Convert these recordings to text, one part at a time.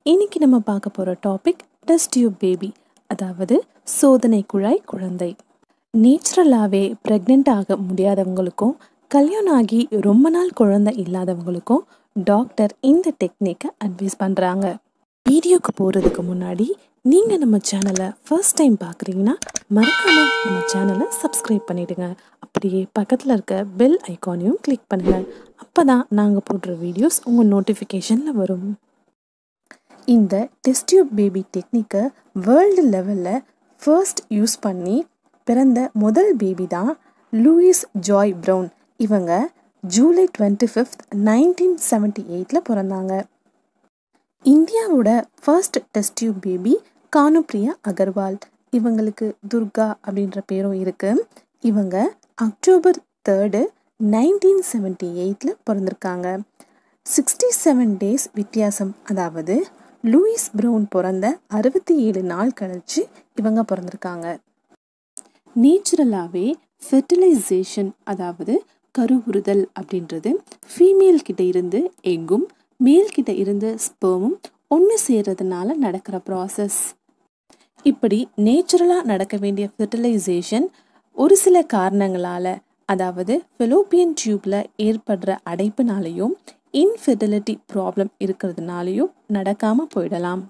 இன்னைக்கு நம்ம பார்க்க போகிற டாபிக் டெஸ்ட் டியூப் பேபி, அதாவது சோதனை குழாய் குழந்தை. நேச்சுரலாகவே ப்ரெக்னென்ட் ஆக முடியாதவங்களுக்கும் கல்யாணம் ஆகி ரொம்ப நாள் குழந்தை இல்லாதவங்களுக்கும் டாக்டர் இந்த டெக்னிக்கை அட்வைஸ் பண்ணுறாங்க. வீடியோக்கு போகிறதுக்கு முன்னாடி நீங்கள் நம்ம சேனலை ஃபர்ஸ்ட் டைம் பார்க்குறீங்கன்னா மறக்காமல் நம்ம சேனலை சப்ஸ்கிரைப் பண்ணிவிடுங்க. அப்படியே பக்கத்தில் இருக்க பெல் ஐக்கானையும் கிளிக் பண்ணுங்கள். அப்போ தான் நாங்கள் போடுற வீடியோஸ் உங்கள் நோட்டிஃபிகேஷனில் வரும். இந்த டெஸ்ட் டியூப் பேபி டெக்னிக்கை வேர்ல்டு லெவலில் ஃபர்ஸ்ட் யூஸ் பண்ணி பிறந்த முதல் பேபி தான் லூயிஸ் ஜாய் ப்ரவுன். இவங்க ஜூலை 25, 1978 பிறந்தாங்க. இந்தியாவோட first test tube baby Kanupriya Agarwal. இவங்களுக்கு துர்கா அப்படின்ற பேரும் இருக்கு. இவங்க அக்டோபர் 3, 1978 பிறந்திருக்காங்க. 67 days வித்தியாசம், அதாவது லூயிஸ் ப்ரவுன் பிறந்த 67 நாள் கழிச்சு இவங்க பிறந்திருக்காங்க. நேச்சுரலாகவே ஃபெர்டிலைசேஷன், அதாவது கருவுறுதல் அப்படின்றது ஃபீமேல் கிட்ட இருந்து எக்கும் மேல் கிட்ட இருந்து ஸ்பெர்மும் ஒன்று சேர்றதுனால நடக்கிற ப்ராசஸ். இப்படி நேச்சுரலாக நடக்க வேண்டிய ஃபெர்டிலைசேஷன் ஒரு சில காரணங்களால், அதாவது ஃபெலோப்பியன் டியூப்பில் ஏற்படுற அடைப்புனாலையும் இன்ஃபெர்டிலிட்டி ப்ராப்ளம் இருக்கிறதுனாலையும் நடக்காமல் போயிடலாம்.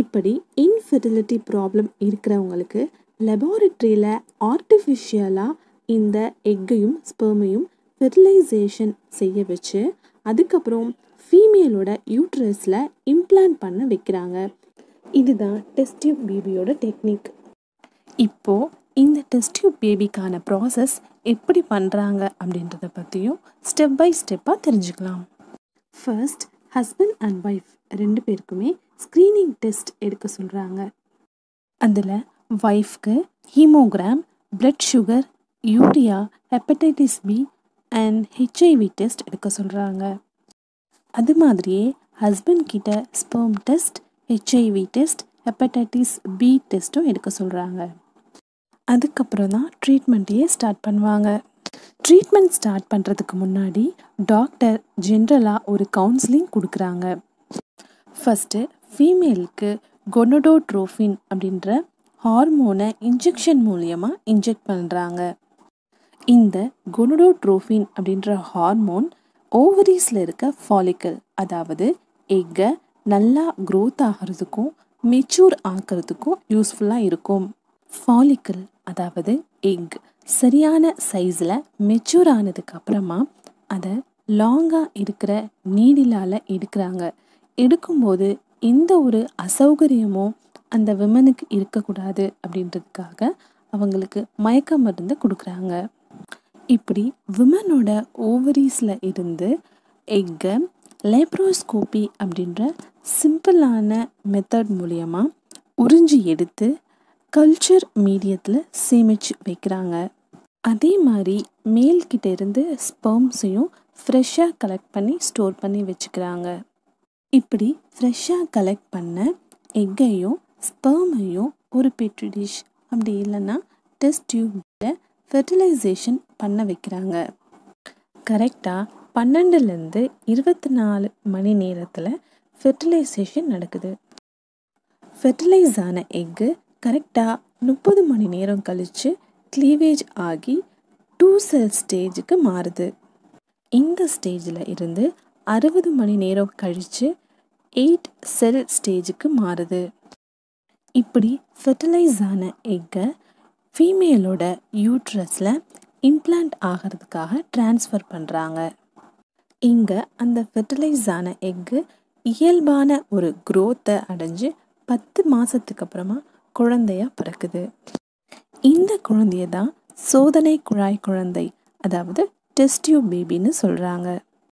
இப்படி இன்ஃபெர்டிலிட்டி ப்ராப்ளம் இருக்கிறவங்களுக்கு லெபார்ட்ரியில் ஆர்டிஃபிஷியலாக இந்த எக்கையும் ஸ்பெர்மையும் ஃபெர்டிலைசேஷன் செய்ய வச்சு அதுக்கப்புறம் ஃபீமேலோட யூட்ரஸில் இம்ப்ளான்ட் பண்ண வைக்கிறாங்க. இதுதான் டெஸ்ட் டியூப் பேபியோட டெக்னிக். இப்போது இந்த டெஸ்ட் டியூப் பேபிக்கான ப்ராசஸ் எப்படி பண்ணுறாங்க அப்படின்றத பற்றியும் ஸ்டெப் பை ஸ்டெப்பாக தெரிஞ்சுக்கலாம். ஃபர்ஸ்ட், ஹஸ்பண்ட் அண்ட் ஒய்ஃப் 2 பேருக்குமே ஸ்க்ரீனிங் டெஸ்ட் எடுக்க சொல்கிறாங்க. அதில் ஒய்ஃப்க்கு haemogram, blood sugar, urea, hepatitis B and HIV test எடுக்க சொல்கிறாங்க. அது மாதிரியே ஹஸ்பண்ட் கிட்ட sperm test, HIV test, hepatitis B டெஸ்ட்டும் எடுக்க சொல்கிறாங்க. அதுக்கப்புறம் தான் ட்ரீட்மெண்ட்டையே ஸ்டார்ட் பண்ணுவாங்க. ட்ரீட்மெண்ட் ஸ்டார்ட் பண்ணுறதுக்கு முன்னாடி டாக்டர் ஜென்ரலாக ஒரு கவுன்சிலிங் கொடுக்குறாங்க. ஃபஸ்ட்டு ஃபீமேலுக்கு கொனடோட்ரோஃபின் அப்படின்ற ஹார்மோனை இன்ஜெக்ஷன் மூலியமாக இன்ஜெக்ட் பண்ணுறாங்க. இந்த கொனடோட்ரோஃபின் அப்படின்ற ஹார்மோன் ஓவரீஸில் இருக்க ஃபாலிக்கல், அதாவது எக்கை நல்லா க்ரோத் ஆகிறதுக்கும் மெச்சூர் ஆக்கிறதுக்கும் யூஸ்ஃபுல்லாக இருக்கும். ஃபாலிக்கல், அதாவது எக், சரியான சைஸில் மெச்சூர் ஆனதுக்கு அப்புறமா அதை லாங்காக இருக்கிற நீடிலால் எடுக்கிறாங்க. எடுக்கும்போது எந்த ஒரு அசௌகரியமும் அந்த விமனுக்கு இருக்கக்கூடாது அப்படின்றதுக்காக அவங்களுக்கு மயக்க மருந்து கொடுக்குறாங்க. இப்படி விமனோட ஓவரீஸில் இருந்து எக்கை லேப்ரோஸ்கோபி அப்படின்ற சிம்பிளான மெத்தட் மூலியமாக உறிஞ்சி எடுத்து கல்ச்சர் மீடியத்தில் சேமித்து வைக்கிறாங்க. அதே மாதிரி மேல்கிட்ட இருந்து ஸ்பெர்ம்ஸையும் ஃப்ரெஷ்ஷாக கலெக்ட் பண்ணி ஸ்டோர் பண்ணி வச்சுக்கிறாங்க. இப்படி ஃப்ரெஷ்ஷாக கலெக்ட் பண்ண எக்கையும் ஸ்பெர்மையும் ஒரு பெட்ரி டிஷ், அப்படி இல்லைன்னா டெஸ்ட் டியூப்பில் ஃபெர்டிலைசேஷன் பண்ண வைக்கிறாங்க. கரெக்டாக 12லேருந்து 24 மணி நேரத்தில் ஃபெர்டிலைசேஷன் நடக்குது. ஃபெர்டிலைஸ் ஆன எக்கு கரெக்டாக 30 மணி நேரம் கழித்து க்ளீவேஜ் ஆகி 2 செல் ஸ்டேஜுக்கு மாறுது. இந்த ஸ்டேஜில் இருந்து 60 மணி நேரம் கழித்து 8 செல் ஸ்டேஜுக்கு மாறுது. இப்படி ஃபெர்டிலைஸ் ஆன எக்கை ஃபீமேலோட யூட்ரஸில் இம்ப்ளான்ட் ஆகிறதுக்காக ட்ரான்ஸ்ஃபர் பண்ணுறாங்க. இங்கே அந்த ஃபெர்டிலைஸ் ஆன எக்கு இயல்பான ஒரு க்ரோத்தை அடைஞ்சு 10 மாதத்துக்கு அப்புறமா குழந்தையா பிறக்குது. இந்த குழந்தைய தான் சோதனை குழாய் குழந்தை, அதாவது டெஸ்ட் டியூப் பேபின்னு சொல்கிறாங்க.